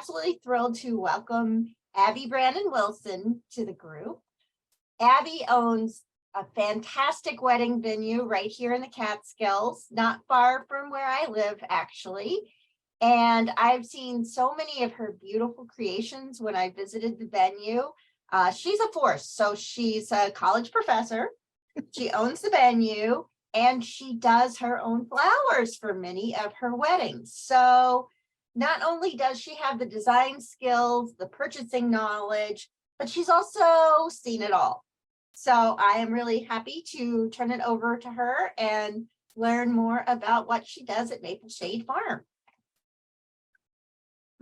absolutely thrilled to welcome Abby Brannen-Wilson to the group. Abby owns a fantastic wedding venue right here in the Catskills, not far from where I live, actually. And I've seen so many of her beautiful creations when I visited the venue. She's a force. So she's a college professor. She owns the venue and she does her own flowers for many of her weddings. So not only does she have the design skills, the purchasing knowledge, but she's also seen it all. So I am really happy to turn it over to her and learn more about what she does at Maple Shade Farm.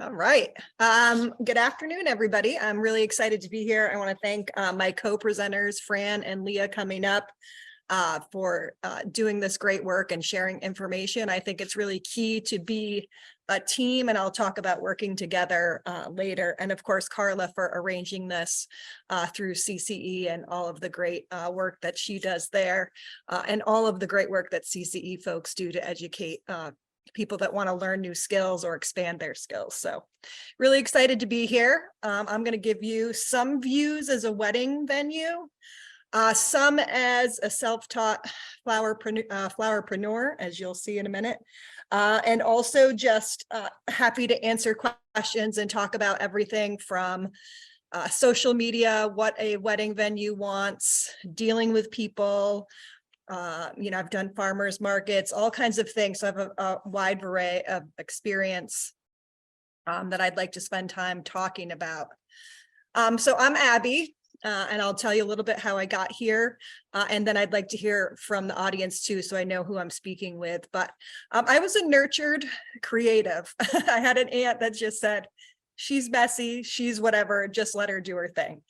All right. Good afternoon, everybody. I'm really excited to be here. I want to thank my co-presenters, Fran and Leah, coming up for doing this great work and sharing information. I think it's really key to be a team, and I'll talk about working together later. And of course, Carla for arranging this through CCE and all of the great work that she does there, and all of the great work that CCE folks do to educate people that want to learn new skills or expand their skills. So really excited to be here. I'm going to give you some views as a wedding venue, some as a self-taught flowerpreneur, as you'll see in a minute, and also just happy to answer questions and talk about everything from social media, what a wedding venue wants, dealing with people. I've done farmers markets, all kinds of things. So I have a wide array of experience that I'd like to spend time talking about. So I'm Abby, and I'll tell you a little bit how I got here. And then I'd like to hear from the audience too, so I know who I'm speaking with. But I was a nurtured creative. I had an aunt that just said, she's messy, she's whatever, just let her do her thing.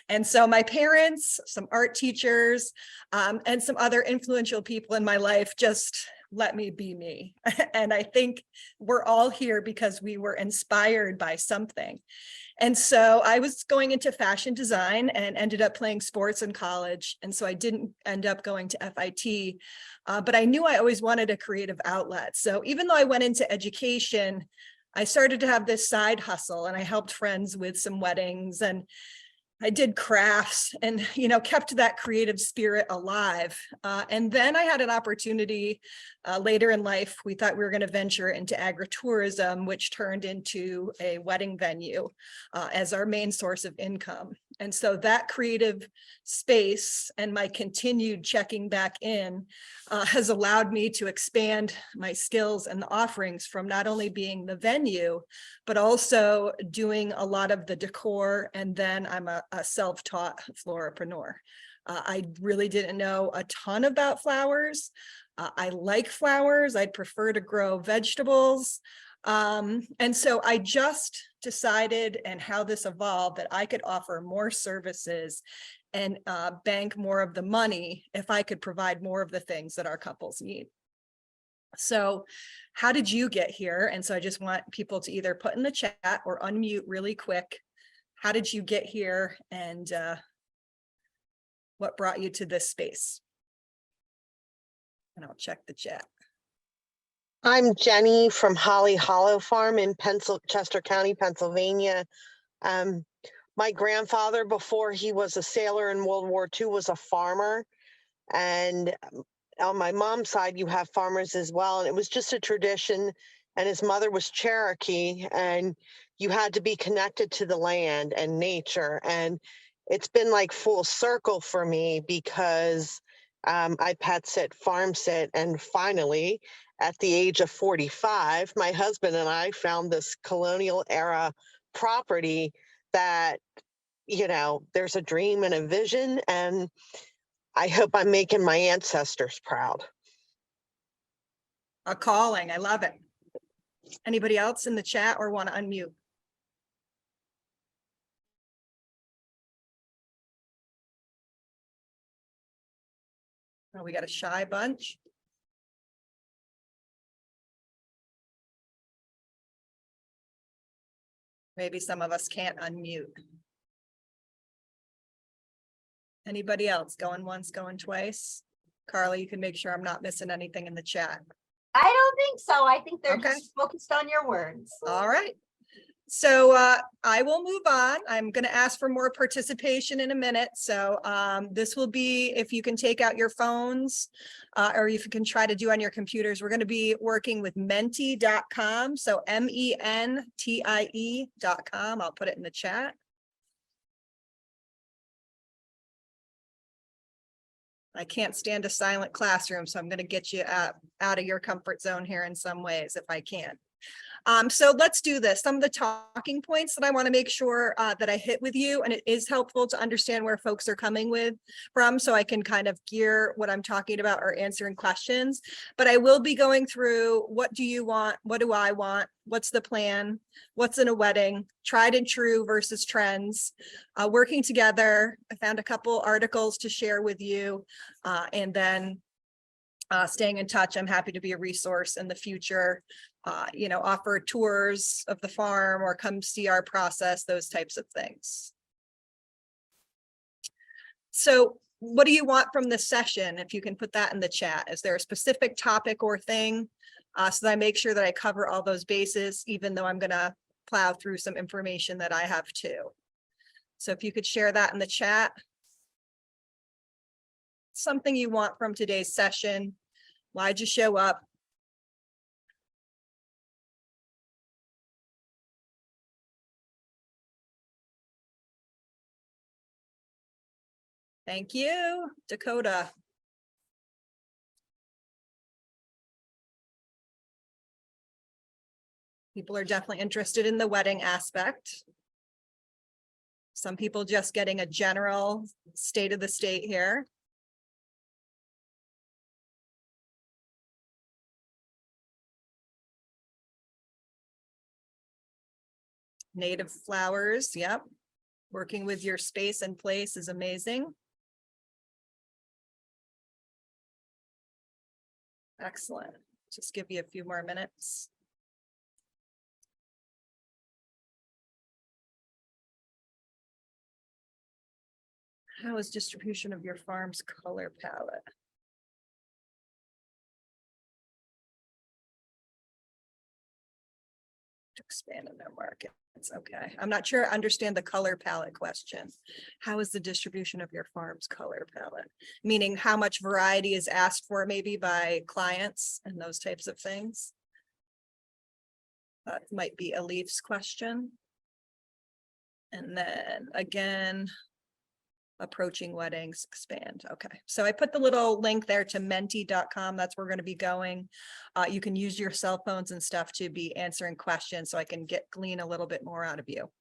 And so my parents, some art teachers, and some other influential people in my life just let me be me. And I think we're all here because we were inspired by something. And so I was going into fashion design and ended up playing sports in college. And so I didn't end up going to FIT, but I knew I always wanted a creative outlet. So even though I went into education, I started to have this side hustle, and I helped friends with some weddings, and I did crafts and, kept that creative spirit alive. And then I had an opportunity later in life. We thought we were going to venture into agritourism, which turned into a wedding venue as our main source of income. And so that creative space and my continued checking back in has allowed me to expand my skills and the offerings from not only being the venue, but also doing a lot of the decor. And then I'm a self-taught floripreneur. I really didn't know a ton about flowers. I like flowers. I'd prefer to grow vegetables. And so I just decided, and how this evolved, that I could offer more services and bank more of the money if I could provide more of the things that our couples need. So how did you get here? And so I just want people to either put in the chat or unmute really quick. How did you get here, and what brought you to this space? And I'll check the chat. I'm Jenny from Holly Hollow Farm in Chester County, Pennsylvania. My grandfather, before he was a sailor in World War II, was a farmer. And on my mom's side, you have farmers as well. And it was just a tradition. And his mother was Cherokee, and you had to be connected to the land and nature. And it's been like full circle for me because I pet sit, farm sit, and finally, at the age of 45, my husband and I found this colonial era property that, there's a dream and a vision, and I hope I'm making my ancestors proud. A calling. I love it. Anybody else in the chat or want to unmute? Oh, we got a shy bunch. Maybe some of us can't unmute. Anybody else? Going once, going twice? Carla, you can make sure I'm not missing anything in the chat. I don't think so. I think they're just focused on your words. All right. so I will move on. I'm going to ask for more participation in a minute. So this will be, if you can take out your phones or if you can try to do on your computers, we're going to be working with menti.com. So mentie.com. I'll put it in the chat. I can't stand a silent classroom, so I'm going to get you out of your comfort zone here in some ways if I can. So let's do this. Some of the talking points that I want to make sure that I hit with you, and it is helpful to understand where folks are coming from, so I can kind of gear what I'm talking about or answering questions. But I will be going through, what do you want? What do I want? What's the plan? What's in a wedding? Tried and true versus trends. Working together. I found a couple articles to share with you, and then staying in touch. I'm happy to be a resource in the future. Offer tours of the farm or come see our process, those types of things. So what do you want from this session? If you can put that in the chat. Is there a specific topic or thing so that I make sure that I cover all those bases, even though I'm going to plow through some information that I have too. So if you could share that in the chat. Something you want from today's session. Why'd you show up? Thank you, Dakota. People are definitely interested in the wedding aspect. Some people just getting a general state of the state here. Native flowers, yep. Working with your space and place is amazing. Excellent. Just give you a few more minutes. How is distribution of your farm's color palette? To expand in their market. It's okay. I'm not sure I understand the color palette question. How is the distribution of your farm's color palette? Meaning how much variety is asked for maybe by clients and those types of things. That might be a Leaf's question. And then again, approaching weddings, expand. Okay, so I put the little link there to menti.com. That's where we're going to be going. You can use your cell phones and stuff to be answering questions so I can glean a little bit more out of you.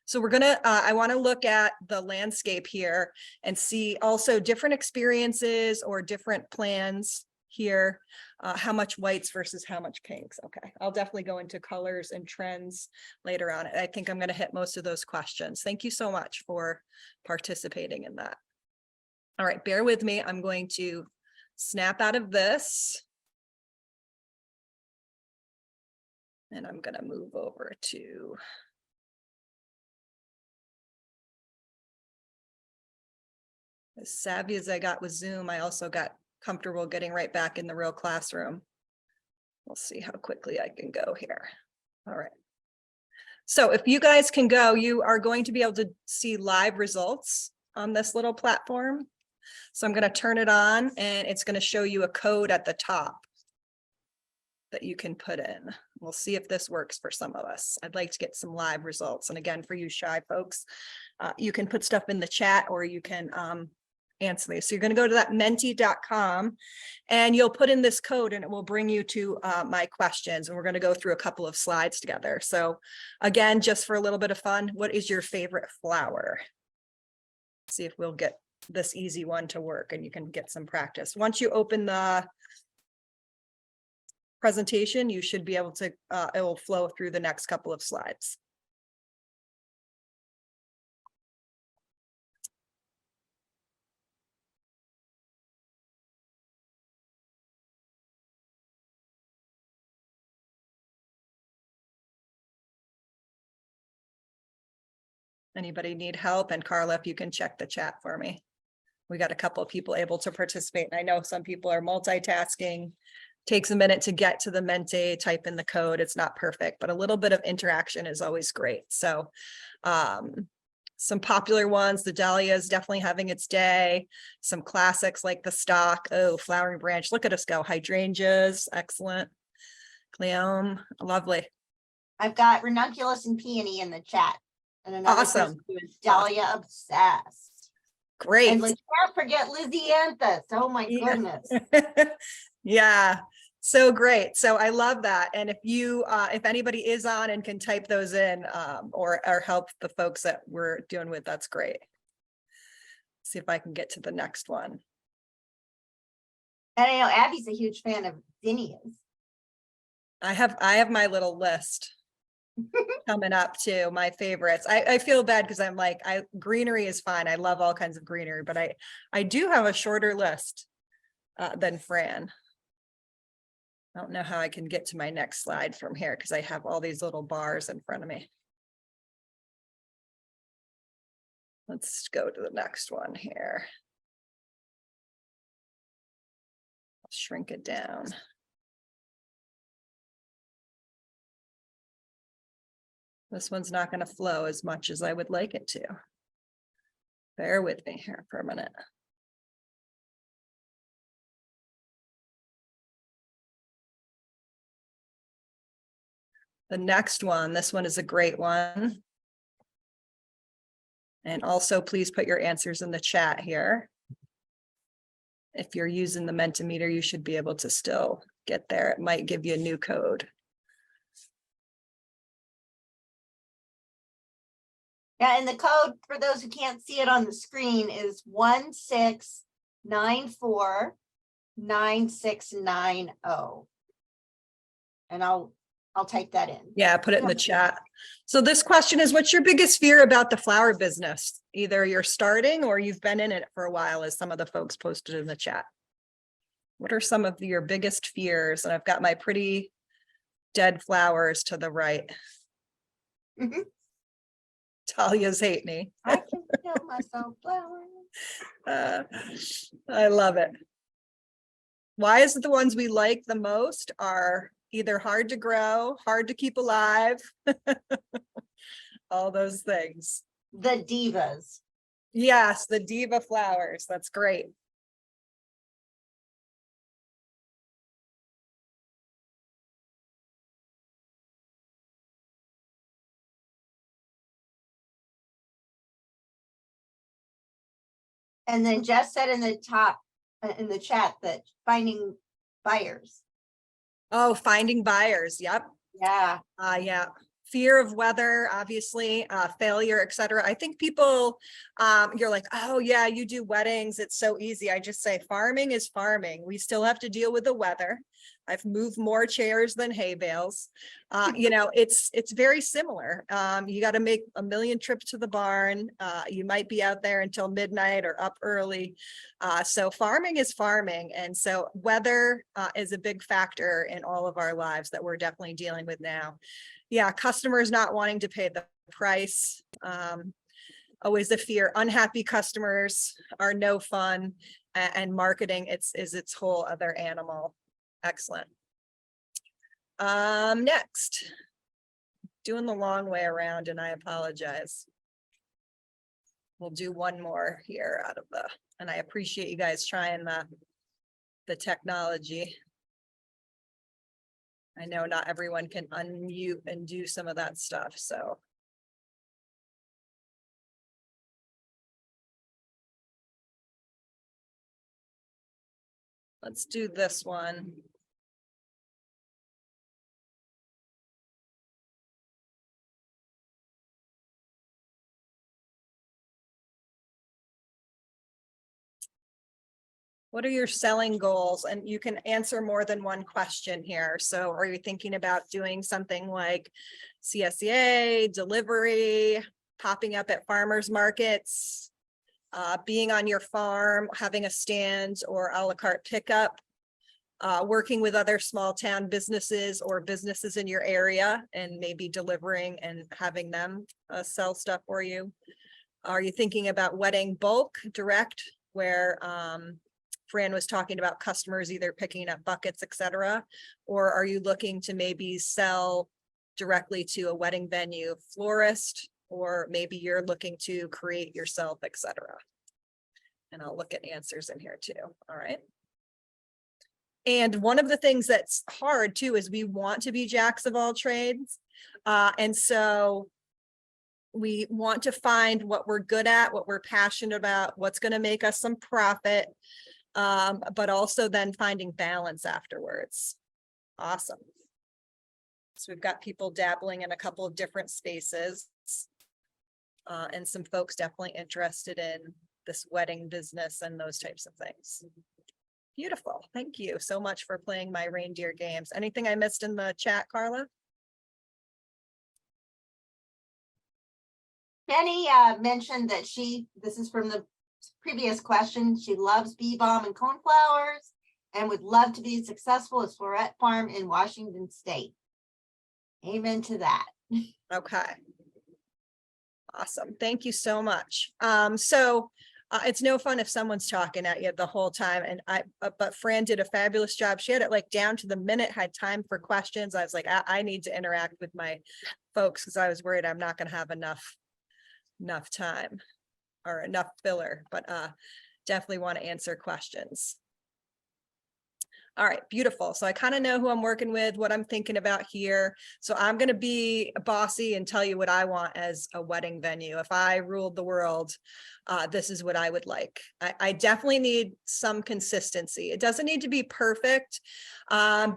So we're gonna, I want to look at the landscape here and see also different experiences or different plans here. How much whites versus how much pinks. Okay, I'll definitely go into colors and trends later on. I think I'm going to hit most of those questions. Thank you so much for participating in that. All right, bear with me. I'm going to snap out of this. And I'm going to move over to as savvy as I got with Zoom. I also got comfortable getting right back in the real classroom. We'll see how quickly I can go here. All right. So if you guys can go, you are going to be able to see live results on this little platform. So I'm going to turn it on and it's going to show you a code at the top that you can put in. We'll see if this works for some of us. I'd like to get some live results. And again, for you shy folks, you can put stuff in the chat or you can answer these. So you're going to go to that menti.com and you'll put in this code and it will bring you to my questions. And we're going to go through a couple of slides together. So again, just for a little bit of fun, what is your favorite flower? See if we'll get this easy one to work and you can get some practice. Once you open the presentation, you should be able to, it will flow through the next couple of slides. Anybody need help? And Carla, if you can check the chat for me. We got a couple of people able to participate. And I know some people are multitasking, takes a minute to get to the Mente, type in the code. It's not perfect, but a little bit of interaction is always great. So some popular ones, the Dahlia is definitely having its day. Some classics like the stock, oh, flowering branch, look at us go. Hydrangeas, excellent. Cleome, lovely. I've got ranunculus and peony in the chat. And another Awesome. person who is Dahlia obsessed. Great. And let's not forget Lysianthus. Oh my Yeah. goodness. Yeah, so great. So I love that. And if you, if anybody is on and can type those in, or help the folks that we're doing with, that's great. See if I can get to the next one. And I know Abby's a huge fan of zinnias. I have my little list coming up too, my favorites. I feel bad because I'm like, greenery is fine. I love all kinds of greenery, but I do have a shorter list than Fran. I don't know how I can get to my next slide from here because I have all these little bars in front of me. Let's go to the next one here. I'll shrink it down. This one's not going to flow as much as I would like it to. Bear with me here for a minute. The next one, this one is a great one. And also please put your answers in the chat here. If you're using the Mentimeter, you should be able to still get there. It might give you a new code. Yeah, and the code for those who can't see it on the screen is 16949690. And I'll type that in. Yeah, put it in the chat. So this question is, what's your biggest fear about the flower business? Either you're starting or you've been in it for a while, as some of the folks posted in the chat. What are some of your biggest fears? And I've got my pretty dead flowers to the right. Talia's hate me. I can feel myself flowering. I love it. Why is it the ones we like the most are either hard to grow, hard to keep alive, all those things. The divas. Yes, the diva flowers. That's great. And then Jess said in the chat that finding buyers. Oh, finding buyers. Yep. Yeah. Yeah. Fear of weather, obviously, failure, etc. I think people, you're like, oh yeah, you do weddings. It's so easy. I just say farming is farming. We still have to deal with the weather. I've moved more chairs than hay bales. You know, it's very similar. You got to make a million trips to the barn. You might be out there until midnight or up early. So farming is farming. And so weather is a big factor in all of our lives that we're definitely dealing with now. Yeah, customers not wanting to pay the price. Always a fear. Unhappy customers are no fun, and marketing is its whole other animal. Excellent. Next, doing the long way around, and I apologize. We'll do one more here out of the, and I appreciate you guys trying the technology. I know not everyone can unmute and do some of that stuff, so. Let's do this one. What are your selling goals? And you can answer more than one question here. So are you thinking about doing something like CSEA, delivery, popping up at farmers markets, being on your farm, having a stand or a la carte pickup, working with other small town businesses or businesses in your area and maybe delivering and having them sell stuff for you? Are you thinking about wedding bulk direct where Fran was talking about customers either picking up buckets, etc., or are you looking to maybe sell directly to a wedding venue florist, or maybe you're looking to create yourself, etc.? And I'll look at answers in here too. All right. And one of the things that's hard too is we want to be jacks of all trades. And so we want to find what we're good at, what we're passionate about, what's going to make us some profit, but also then finding balance afterwards. Awesome. So we've got people dabbling in a couple of different spaces, and some folks definitely interested in this wedding business and those types of things. Beautiful. Thank you so much for playing my reindeer games. Anything I missed in the chat, Carla? Jenny mentioned that this is from the previous question, she loves bee balm and coneflowers and would love to be successful as Floret Farm in Washington State. Amen to that. Okay. Awesome. Thank you so much. It's no fun if someone's talking at you the whole time, and but Fran did a fabulous job. She had it like down to the minute, had time for questions. I was like, I need to interact with my folks because I was worried I'm not going to have enough time or enough filler, but definitely want to answer questions. All right, beautiful. So I kind of know who I'm working with, what I'm thinking about here. So I'm going to be bossy and tell you what I want as a wedding venue. If I ruled the world, this is what I would like. I definitely need some consistency. It doesn't need to be perfect,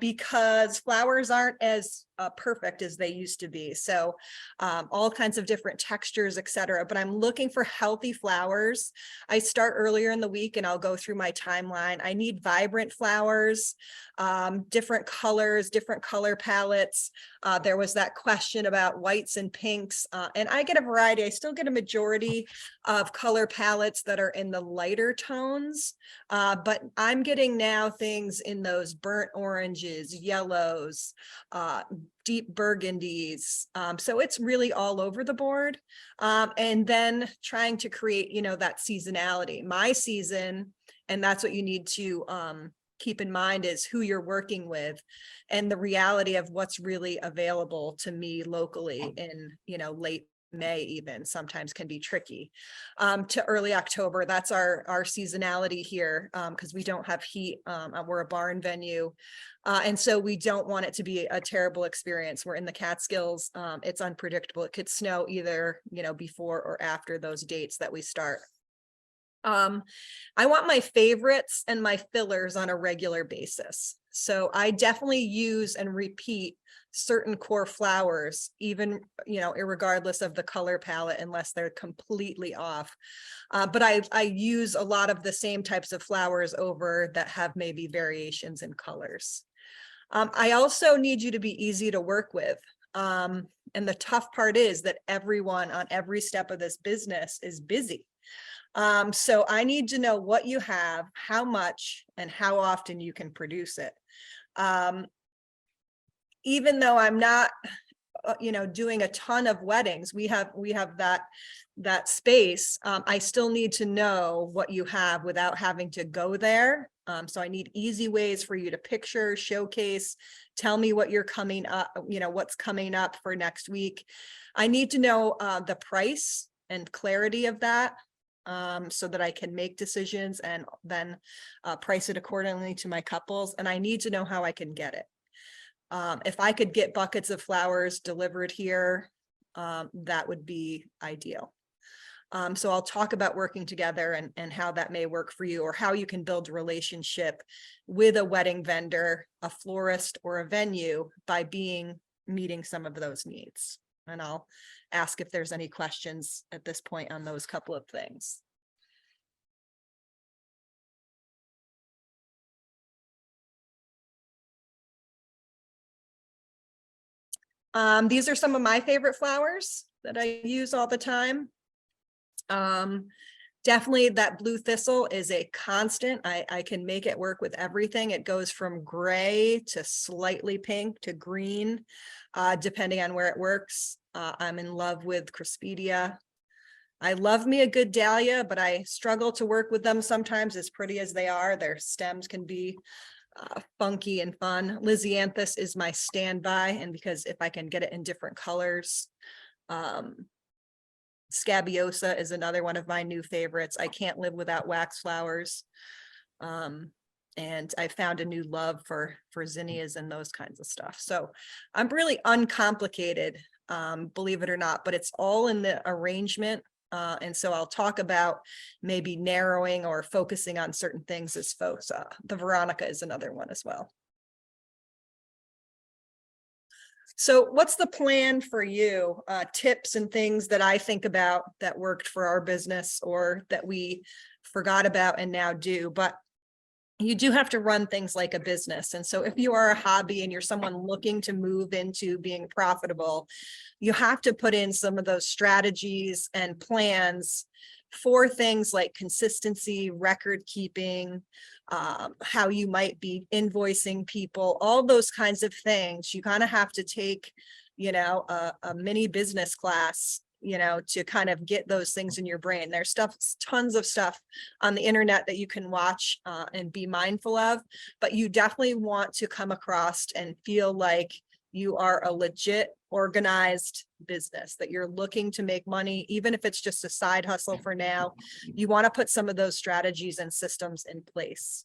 because flowers aren't as perfect as they used to be. So all kinds of different textures, etc. But I'm looking for healthy flowers. I start earlier in the week and I'll go through my timeline. I need vibrant flowers, different colors, different color palettes. There was that question about whites and pinks, and I get a variety. I still get a majority of color palettes that are in the lighter tones, but I'm getting now things in those burnt oranges, yellows, deep burgundies. So it's really all over the board. And then trying to create, that seasonality. My season, and that's what you need to keep in mind, is who you're working with and the reality of what's really available to me locally in, late May even sometimes can be tricky, to early October. That's our seasonality here, because we don't have heat. We're a barn venue, and so we don't want it to be a terrible experience. We're in the Catskills. It's unpredictable. It could snow either before or after those dates that we start. I want my favorites and my fillers on a regular basis. So I definitely use and repeat certain core flowers, even, irregardless of the color palette, unless they're completely off. But I use a lot of the same types of flowers over that have maybe variations in colors. I also need you to be easy to work with. And the tough part is that everyone on every step of this business is busy. So I need to know what you have, how much, and how often you can produce it. Even though I'm not, doing a ton of weddings, we have that space. I still need to know what you have without having to go there. So I need easy ways for you to picture, showcase, tell me what you're coming up, what's coming up for next week. I need to know the price and clarity of that, so that I can make decisions and then price it accordingly to my couples. And I need to know how I can get it. If I could get buckets of flowers delivered here, that would be ideal. So I'll talk about working together and how that may work for you, or how you can build a relationship with a wedding vendor, a florist, or a venue by meeting some of those needs. And I'll ask if there's any questions at this point on those couple of things. These are some of my favorite flowers that I use all the time. Definitely that blue thistle is a constant. I can make it work with everything. It goes from gray to slightly pink to green, depending on where it works. I'm in love with Crispidia. I love me a good dahlia, but I struggle to work with them sometimes, as pretty as they are. Their stems can be funky and fun. Lisianthus is my standby, and because if I can get it in different colors. Scabiosa is another one of my new favorites. I can't live without wax flowers. And I found a new love for zinnias and those kinds of stuff. So I'm really uncomplicated, believe it or not, but it's all in the arrangement. And so I'll talk about maybe narrowing or focusing on certain things as folks. The Veronica is another one as well. So what's the plan for you? Tips and things that I think about that worked for our business or that we forgot about and now do. But you do have to run things like a business. And so if you are a hobby and you're someone looking to move into being profitable, you have to put in some of those strategies and plans for things like consistency, record keeping, how you might be invoicing people, all those kinds of things. You kind of have to take, you know, a mini business class, you know, to kind of get those things in your brain. There's tons of stuff on the internet that you can watch and be mindful of, but you definitely want to come across and feel like you are a legit organized business, that you're looking to make money, even if it's just a side hustle for now. You want to put some of those strategies and systems in place.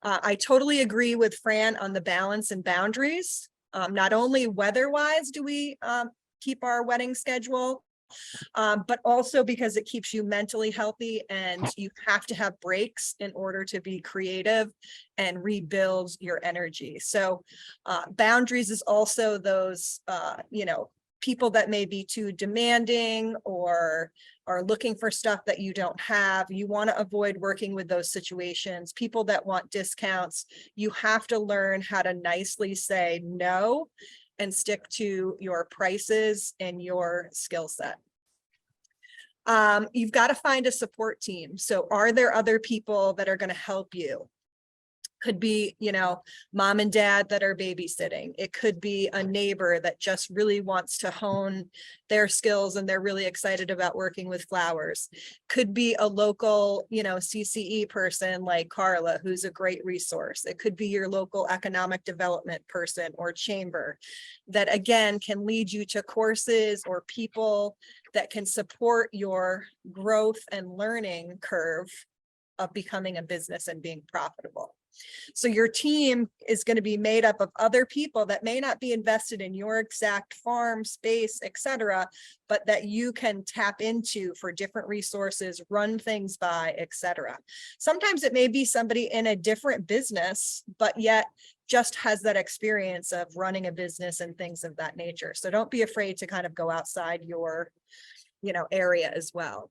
I totally agree with Fran on the balance and boundaries. Not only weather-wise do we keep our wedding schedule, but also because it keeps you mentally healthy, and you have to have breaks in order to be creative and rebuild your energy. So boundaries is also those, you know, people that may be too demanding or are looking for stuff that you don't have. You want to avoid working with those situations. People that want discounts, you have to learn how to nicely say no and stick to your prices and your skill set. You've got to find a support team. So are there other people that are going to help you? Could be, you know, mom and dad that are babysitting. It could be a neighbor that just really wants to hone their skills and they're really excited about working with flowers. Could be a local, you know, CCE person like Carla, who's a great resource. It could be your local economic development person or chamber that, again, can lead you to courses or people that can support your growth and learning curve of becoming a business and being profitable. So your team is going to be made up of other people that may not be invested in your exact farm space, etc., but that you can tap into for different resources, run things by, etc. Sometimes it may be somebody in a different business, but yet just has that experience of running a business and things of that nature. So don't be afraid to kind of go outside your, you know, area as well.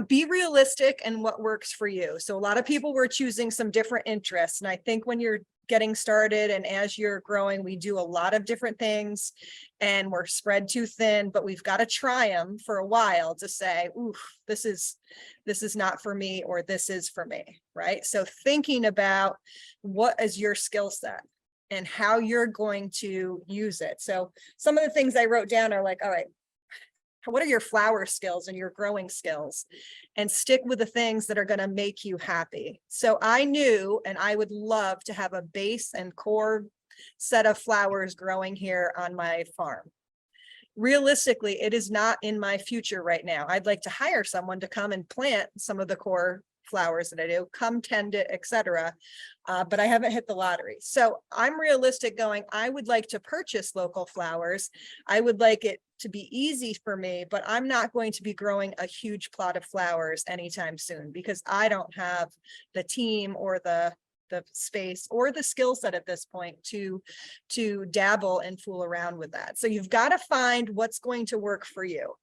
Be realistic in what works for you. So a lot of people were choosing some different interests. And I think when you're getting started and as you're growing, we do a lot of different things and we're spread too thin, but we've got to try them for a while to say, ooh, this is not for me, or this is for me, right? So thinking about what is your skill set and how you're going to use it. So some of the things I wrote down are like, all right, what are your flower skills and your growing skills, and stick with the things that are going to make you happy. So I knew, and I would love to have a base and core set of flowers growing here on my farm. Realistically, it is not in my future right now. I'd like to hire someone to come and plant some of the core flowers that I do, come tend it, etc. But I haven't hit the lottery. So I'm realistic going, I would like to purchase local flowers. I would like it to be easy for me, but I'm not going to be growing a huge plot of flowers anytime soon because I don't have the team or the space or the skill set at this point to dabble and fool around with that. So you've got to find what's going to work for you.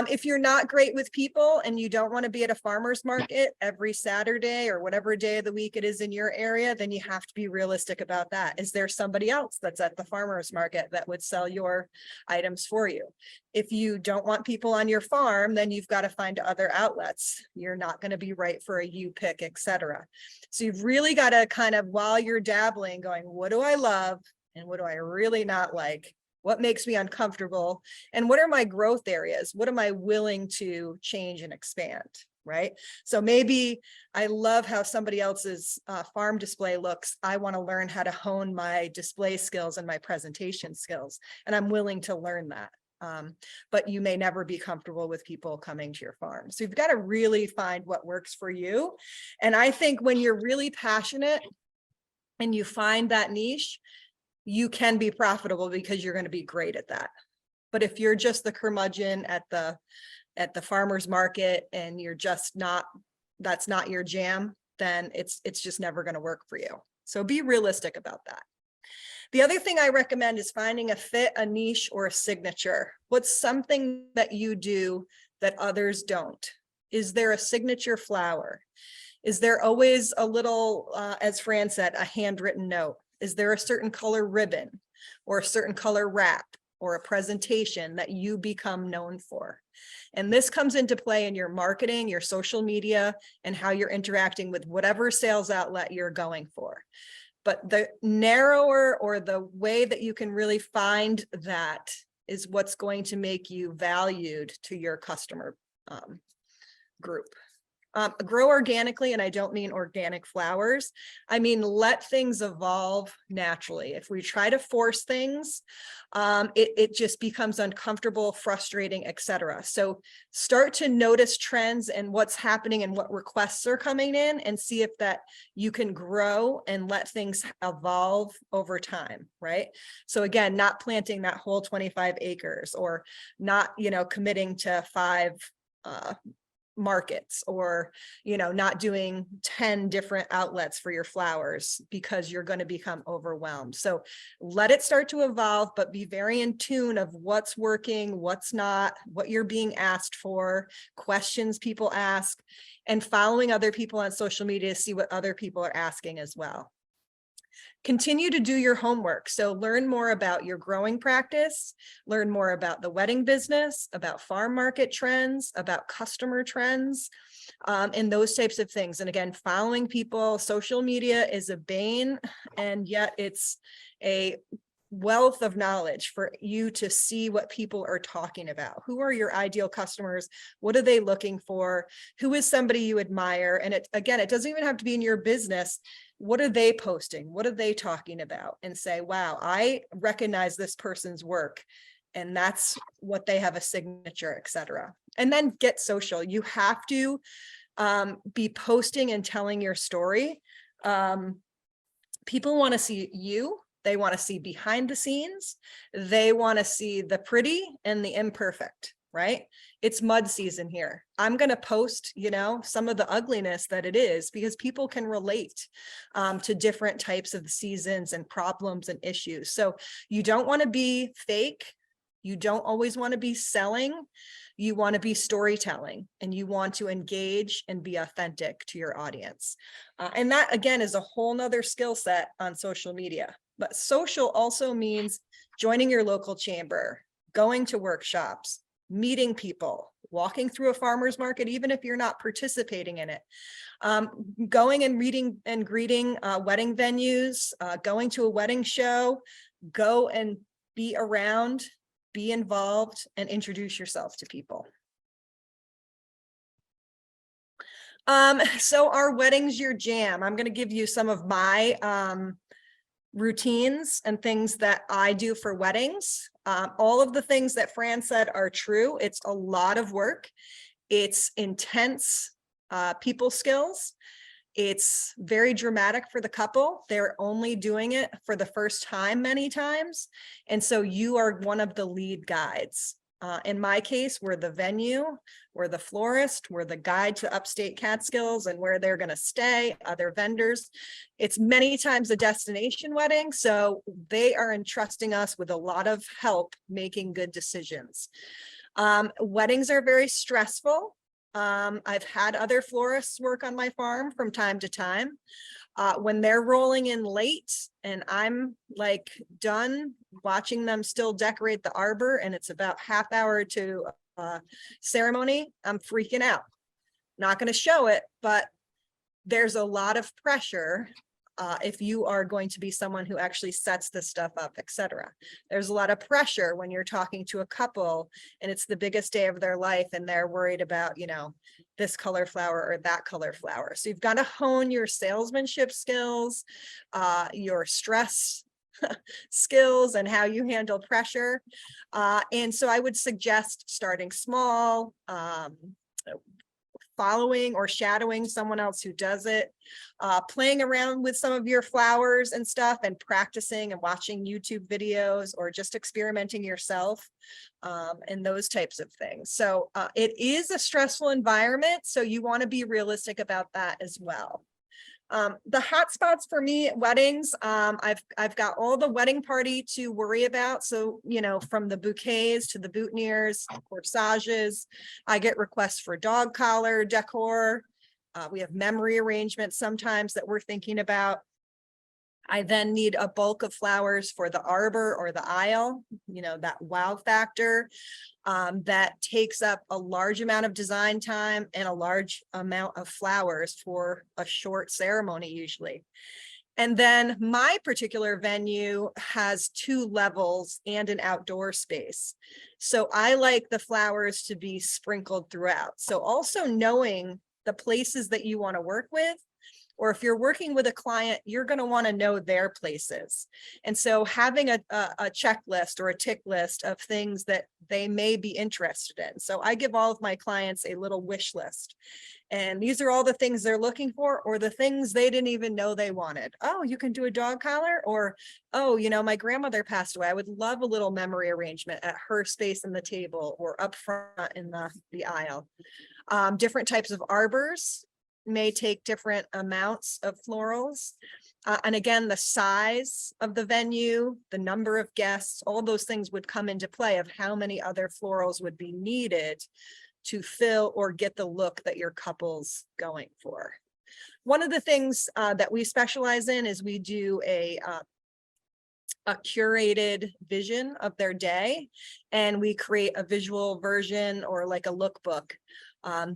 If you're not great with people and you don't want to be at a farmer's market every Saturday or whatever day of the week it is in your area, then you have to be realistic about that. Is there somebody else that's at the farmer's market that would sell your items for you? If you don't want people on your farm, then you've got to find other outlets. You're not going to be right for a U-pick, etc. So you've really got to kind of, while you're dabbling, going, what do I love and what do I really not like? What makes me uncomfortable? And what are my growth areas? What am I willing to change and expand? Right? So maybe I love how somebody else's farm display looks. I want to learn how to hone my display skills and my presentation skills, and I'm willing to learn that. But you may never be comfortable with people coming to your farm. So you've got to really find what works for you. And I think when you're really passionate and you find that niche, you can be profitable because you're going to be great at that. But if you're just the curmudgeon at the farmer's market and you're just not, that's not your jam, then it's just never going to work for you. So be realistic about that. The other thing I recommend is finding a fit, a niche, or a signature. What's something that you do that others don't? Is there a signature flower? Is there always a little, as Fran said, a handwritten note? Is there a certain color ribbon or a certain color wrap or a presentation that you become known for? And this comes into play in your marketing, your social media, and how you're interacting with whatever sales outlet you're going for. But the narrower, or the way that you can really find that, is what's going to make you valued to your customer group. Grow organically, and I don't mean organic flowers. I mean, let things evolve naturally. If we try to force things, it just becomes uncomfortable, frustrating, etc. So start to notice trends and what's happening and what requests are coming in, and see if that you can grow and let things evolve over time, right? So again, not planting that whole 25 acres, or not, committing to 5 markets, or not doing 10 different outlets for your flowers, because you're going to become overwhelmed. So let it start to evolve, but be very in tune of what's working, what's not, what you're being asked for, questions people ask, and following other people on social media to see what other people are asking as well. Continue to do your homework. So learn more about your growing practice, learn more about the wedding business, about farm market trends, about customer trends, and those types of things. And again, following people, social media is a bane, and yet it's a wealth of knowledge for you to see what people are talking about. Who are your ideal customers? What are they looking for? Who is somebody you admire? And it doesn't even have to be in your business. What are they posting? What are they talking about? And say, wow, I recognize this person's work, and that's what they have, a signature, etc. And then get social. You have to be posting and telling your story. People want to see you. They want to see behind the scenes. They want to see the pretty and the imperfect, right? It's mud season here. I'm going to post, some of the ugliness that it is, because people can relate to different types of seasons and problems and issues. So you don't want to be fake. You don't always want to be selling. You want to be storytelling, and you want to engage and be authentic to your audience. And that, again, is a whole nother skill set on social media. But social also means joining your local chamber, going to workshops, meeting people, walking through a farmer's market, even if you're not participating in it, going and reading and greeting wedding venues, going to a wedding show, go and be around, be involved, and introduce yourself to people. So are weddings your jam? I'm going to give you some of my routines and things that I do for weddings. All of the things that Fran said are true. It's a lot of work. It's intense people skills. It's very dramatic for the couple. They're only doing it for the first time many times. And so you are one of the lead guides. In my case, we're the venue, we're the florist, we're the guide to upstate Catskills and where they're going to stay, other vendors. It's many times a destination wedding, so they are entrusting us with a lot of help making good decisions. Weddings are very stressful. I've had other florists work on my farm from time to time. When they're rolling in late and I'm like done watching them still decorate the arbor, and it's about half hour to ceremony, I'm freaking out. Not going to show it, but there's a lot of pressure if you are going to be someone who actually sets this stuff up, etc. There's a lot of pressure when you're talking to a couple and it's the biggest day of their life and they're worried about, you know, this color flower or that color flower. So you've got to hone your salesmanship skills, your stress skills, and how you handle pressure. And so I would suggest starting small, following or shadowing someone else who does it, playing around with some of your flowers and stuff and practicing and watching YouTube videos or just experimenting yourself, and those types of things. So it is a stressful environment, so you want to be realistic about that as well. The hot spots for me at weddings, I've got all the wedding party to worry about. So, you know, from the bouquets to the boutonnieres, corsages, I get requests for dog collar decor. We have memory arrangements sometimes that we're thinking about. I then need a bulk of flowers for the arbor or the aisle, you know, that wow factor. That takes up a large amount of design time and a large amount of flowers for a short ceremony usually. And then my particular venue has 2 levels and an outdoor space. So I like the flowers to be sprinkled throughout. So also knowing the places that you want to work with, or if you're working with a client, you're going to want to know their places. And so having a checklist or a tick list of things that they may be interested in. So I give all of my clients a little wish list. And these are all the things they're looking for, or the things they didn't even know they wanted. Oh, you can do a dog collar, or, oh, you know, my grandmother passed away. I would love a little memory arrangement at her space in the table or up front in the aisle. Different types of arbors may take different amounts of florals. And again, the size of the venue, the number of guests, all those things would come into play of how many other florals would be needed to fill or get the look that your couple's going for. One of the things that we specialize in is we do a curated vision of their day, and we create a visual version or like a lookbook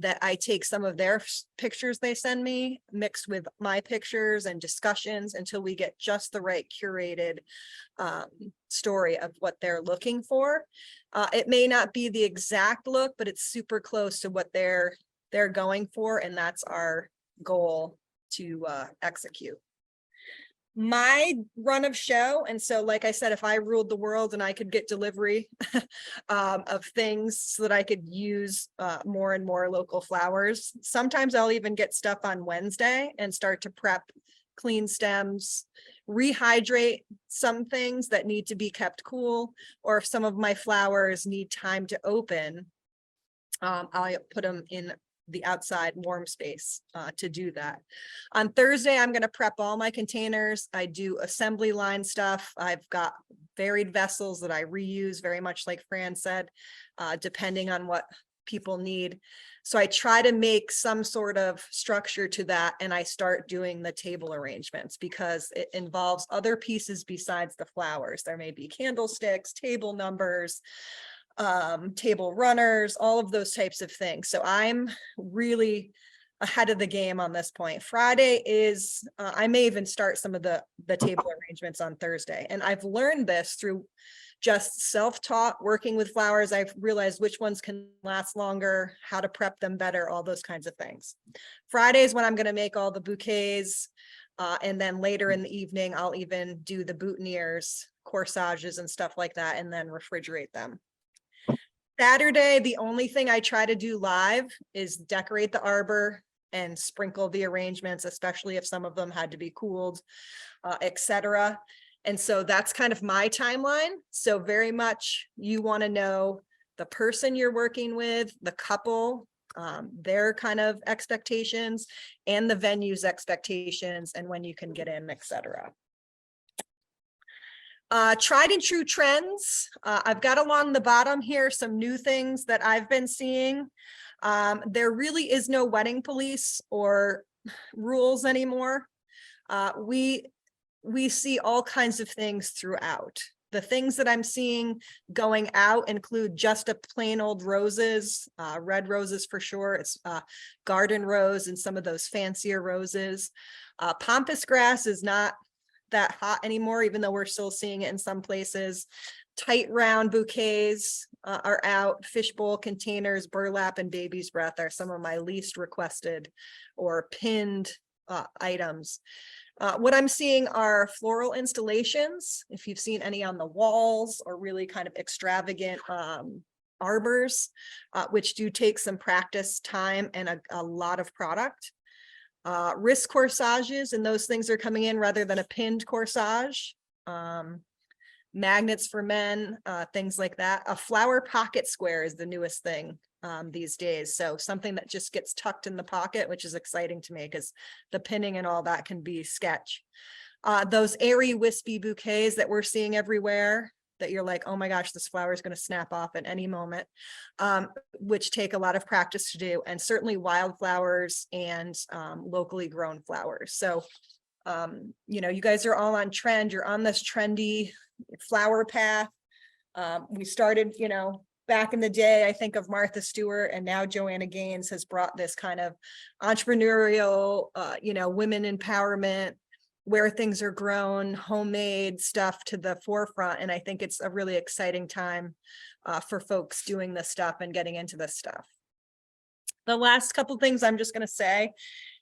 that I take some of their pictures they send me mixed with my pictures and discussions until we get just the right curated story of what they're looking for. It may not be the exact look, but it's super close to what they're going for, and that's our goal to execute. My run of show, and so like I said, if I ruled the world and I could get delivery of things so that I could use more and more local flowers, sometimes I'll even get stuff on Wednesday and start to prep, clean stems, rehydrate some things that need to be kept cool, or if some of my flowers need time to open, I'll put them in the outside warm space to do that. On Thursday, I'm going to prep all my containers. I do assembly line stuff. I've got varied vessels that I reuse, very much like Fran said, depending on what people need. So I try to make some sort of structure to that, and I start doing the table arrangements because it involves other pieces besides the flowers. There may be candlesticks, table numbers, table runners, all of those types of things. So I'm really ahead of the game on this point. Friday is, I may even start some of the table arrangements on Thursday. And I've learned this through just self-taught, working with flowers. I've realized which ones can last longer, how to prep them better, all those kinds of things. Friday is when I'm going to make all the bouquets. And then later in the evening, I'll even do the boutonnieres, corsages and stuff like that, and then refrigerate them. Saturday, the only thing I try to do live is decorate the arbor and sprinkle the arrangements, especially if some of them had to be cooled, etc. And so that's kind of my timeline. So very much you want to know the person you're working with, the couple, their kind of expectations, and the venue's expectations, and when you can get in, etc. Tried and true trends. I've got along the bottom here some new things that I've been seeing. There really is no wedding police or rules anymore. We see all kinds of things throughout. The things that I'm seeing going out include just a plain old roses, red roses for sure. It's garden rose and some of those fancier roses. Pampas grass is not that hot anymore, even though we're still seeing it in some places. Tight round bouquets are out. Fishbowl containers, burlap, and baby's breath are some of my least requested or pinned items. What I'm seeing are floral installations, if you've seen any on the walls, or really kind of extravagant arbors, which do take some practice, time, and a lot of product. Wrist corsages, and those things are coming in rather than a pinned corsage. Magnets for men, things like that. A flower pocket square is the newest thing these days. So something that just gets tucked in the pocket, which is exciting to me because the pinning and all that can be sketch. Those airy wispy bouquets that we're seeing everywhere that you're like, oh my gosh, this flower is going to snap off at any moment, which take a lot of practice to do, and certainly wildflowers and locally grown flowers. So, you know, you guys are all on trend. You're on this trendy flower path. We started, you know, back in the day, I think of Martha Stewart, and now Joanna Gaines has brought this kind of entrepreneurial, you know, women empowerment, where things are grown, homemade stuff to the forefront. And I think it's a really exciting time for folks doing this stuff and getting into this stuff. The last couple things I'm just going to say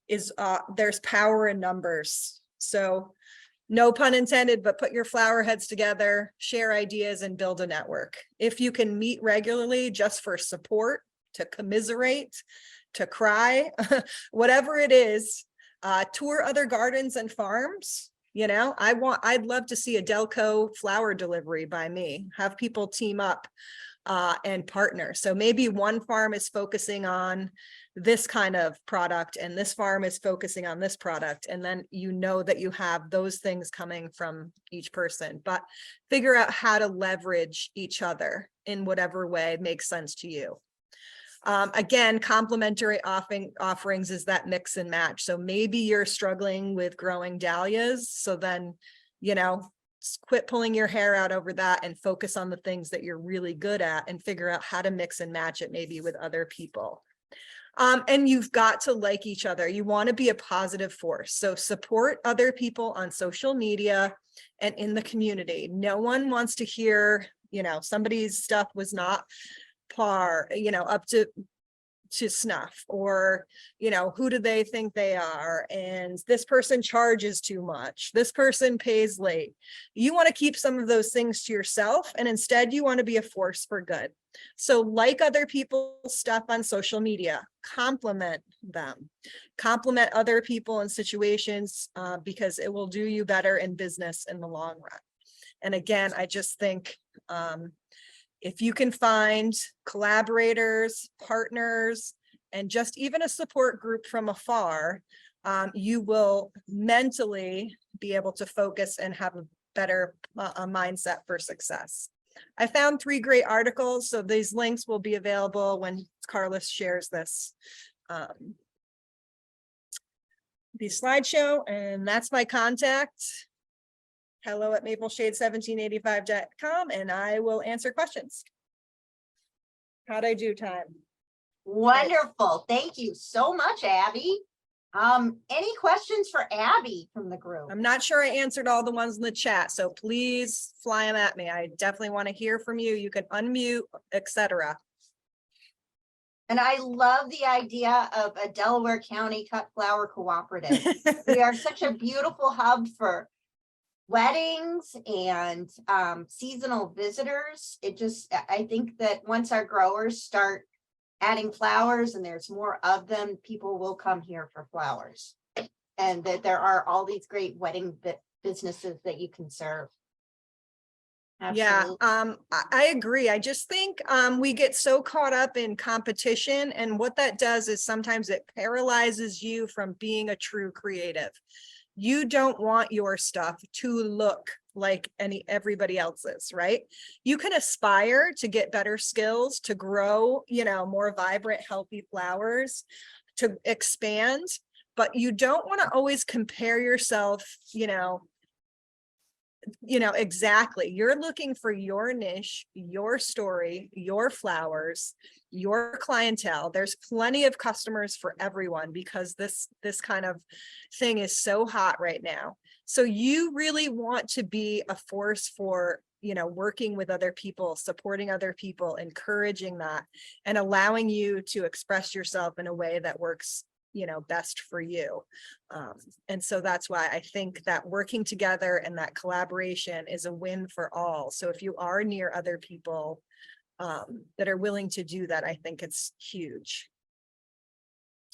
is there's power in numbers. So no pun intended, but put your flower heads together, share ideas, and build a network. If you can meet regularly just for support, to commiserate, to cry, whatever it is, tour other gardens and farms. You know, I'd love to see a Delco flower delivery by me, have people team up and partner. So maybe one farm is focusing on this kind of product and this farm is focusing on this product. And then you know that you have those things coming from each person, but figure out how to leverage each other in whatever way makes sense to you. Again, complementary offerings is that mix and match. So maybe you're struggling with growing dahlias. So then, you know, quit pulling your hair out over that and focus on the things that you're really good at and figure out how to mix and match it maybe with other people. And you've got to like each other. You want to be a positive force. So support other people on social media and in the community. No one wants to hear, you know, somebody's stuff was not par, you know, up to snuff, or, you know, who do they think they are? And this person charges too much. This person pays late. You want to keep some of those things to yourself, and instead you want to be a force for good. So like other people's stuff on social media, compliment them, compliment other people in situations, because it will do you better in business in the long run. And again, I just think, if you can find collaborators, partners, and just even a support group from afar, you will mentally be able to focus and have a better mindset for success. I found 3 great articles, so these links will be available when Carlos shares this the slideshow, and that's my contact. hello@mapleshade1785.com, and I will answer questions. How'd I do time? Wonderful. Thank you so much, Abby. Any questions for Abby from the group? I'm not sure I answered all the ones in the chat, so please fly them at me. I definitely want to hear from you. You can unmute, etc. And I love the idea of a Delaware County cut flower cooperative. We are such a beautiful hub for weddings and seasonal visitors. I think that once our growers start adding flowers and there's more of them, people will come here for flowers, and that there are all these great wedding businesses that you can serve. Absolutely. Yeah, I agree. I just think we get so caught up in competition, and what that does is sometimes it paralyzes you from being a true creative. You don't want your stuff to look like everybody else's, right? You can aspire to get better skills, to grow, you know, more vibrant, healthy flowers, to expand, but you don't want to always compare yourself, you know, you know, exactly. You're looking for your niche, your story, your flowers, your clientele. There's plenty of customers for everyone because this kind of thing is so hot right now. So you really want to be a force for, you know, working with other people, supporting other people, encouraging that, and allowing you to express yourself in a way that works, you know, best for you. And so that's why I think that working together and that collaboration is a win for all. So if you are near other people that are willing to do that, I think it's huge.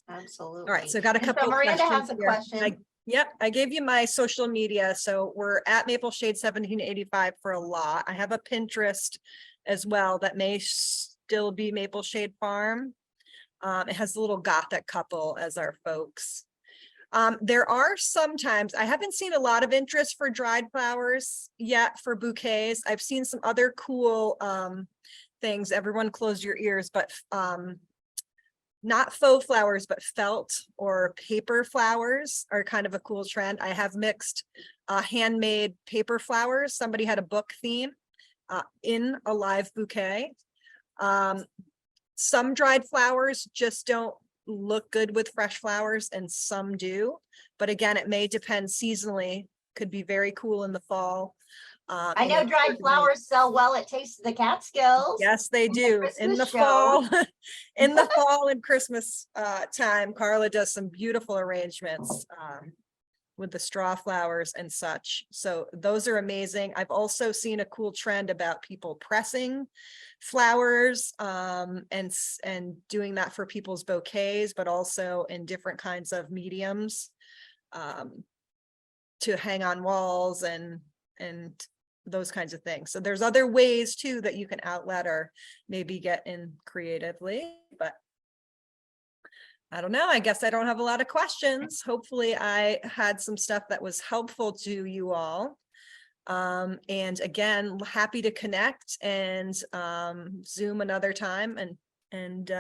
Absolutely. All right, so I got a And so couple of Miranda has questions a here. question. Yep, I gave you my social media. So we're at Maple Shade 1785 for a lot. I have a Pinterest as well that may still be Maple Shade Farm. It has a little gothic couple as our folks. There are sometimes, I haven't seen a lot of interest for dried flowers yet for bouquets. I've seen some other cool things. Everyone close your ears, but not faux flowers, but felt or paper flowers are kind of a cool trend. I have mixed handmade paper flowers. Somebody had a book theme in a live bouquet. Some dried flowers just don't look good with fresh flowers and some do. But again, it may depend seasonally, could be very cool in the fall. I know dried flowers sell well at Taste of the Catskills. Yes, they do. In the Christmas show. fall, in the fall and Christmas time, Carla does some beautiful arrangements with the straw flowers and such. So those are amazing. I've also seen a cool trend about people pressing flowers and doing that for people's bouquets, but also in different kinds of mediums to hang on walls and those kinds of things. So there's other ways too that you can outlet or maybe get in creatively, but I don't know. I guess I don't have a lot of questions. Hopefully I had some stuff that was helpful to you all. And again, happy to connect and Zoom another time and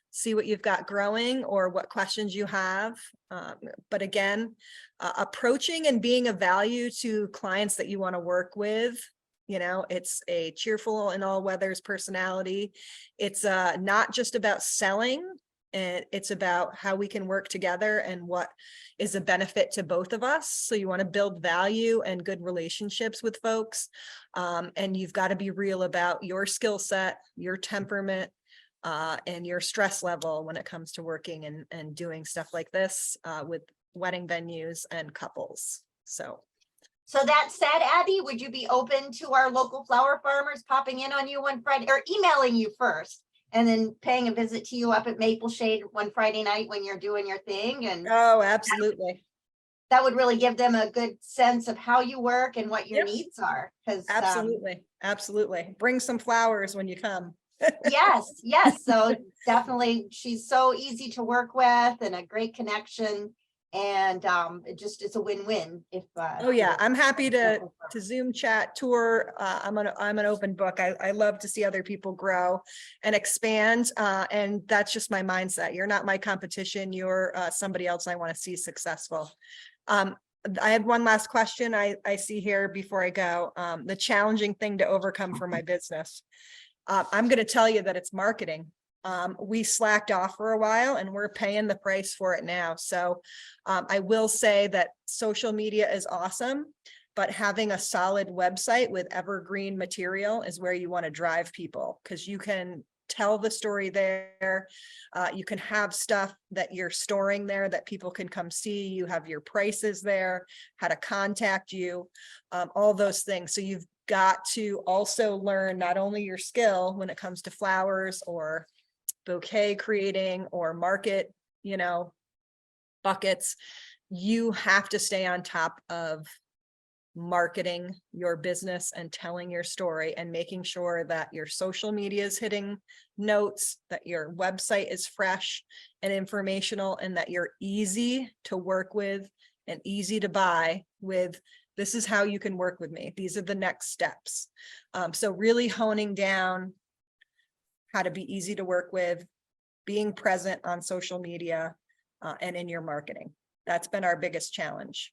see what you've got growing or what questions you have. But again, approaching and being of value to clients that you want to work with. You know, it's a cheerful and all weathers personality. It's not just about selling. And it's about how we can work together and what is a benefit to both of us. So you want to build value and good relationships with folks. And you've got to be real about your skill set, your temperament, and your stress level when it comes to working and doing stuff like this with wedding venues and couples. So that said, Abby, would you be open to our local flower farmers popping in on you one Friday or emailing you first? And then paying a visit to you up at Maple Shade one Friday night when you're doing your thing. And oh, absolutely. That would really give them a good sense of how you work and what your Yep. needs are. Because Absolutely. Absolutely. Bring some flowers when you come. yes. So definitely she's so easy to work with and a great connection. And it's a win-win if oh yeah, I'm happy to Zoom chat tour. I'm an open book. I love to see other people grow and expand. And that's just my mindset. You're not my competition. You're somebody else I want to see successful. I had one last question I see here before I go. The challenging thing to overcome for my business. I'm going to tell you that it's marketing. We slacked off for a while and we're paying the price for it now. So I will say that social media is awesome, but having a solid website with evergreen material is where you want to drive people because you can tell the story there. You can have stuff that you're storing there that people can come see. You have your prices there, how to contact you, all those things. So you've got to also learn not only your skill when it comes to flowers or bouquet creating or market, you know, buckets, you have to stay on top of marketing your business and telling your story and making sure that your social media is hitting notes, that your website is fresh and informational, and that you're easy to work with and easy to buy with. This is how you can work with me. These are the next steps. So really honing down how to be easy to work with, being present on social media and in your marketing. That's been our biggest challenge.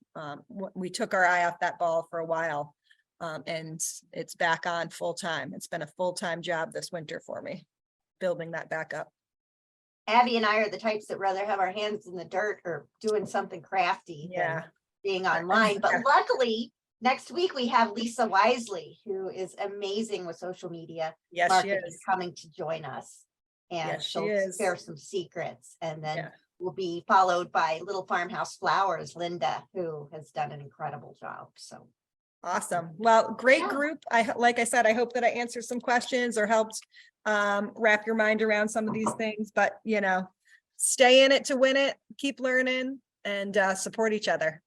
We took our eye off that ball for a while, and it's back on full time. It's been a full-time job this winter for me, building that back up. Abby and I are the types that rather have our hands in the dirt or doing something crafty Yeah. than being online. But Yeah. luckily, next week we have Lisa Wisely, who is amazing with social media Yes, she marketing, is. coming to join us. And Yes, she she'll is. share some secrets. And then Yeah. we'll be followed by Little Farmhouse Flowers, Linda, who has done an incredible job. So Awesome. Well, great Yeah. group. Like I said, I hope that I answered some questions or helped wrap your mind around some of these things, but stay in it to win it, keep learning, and support each other.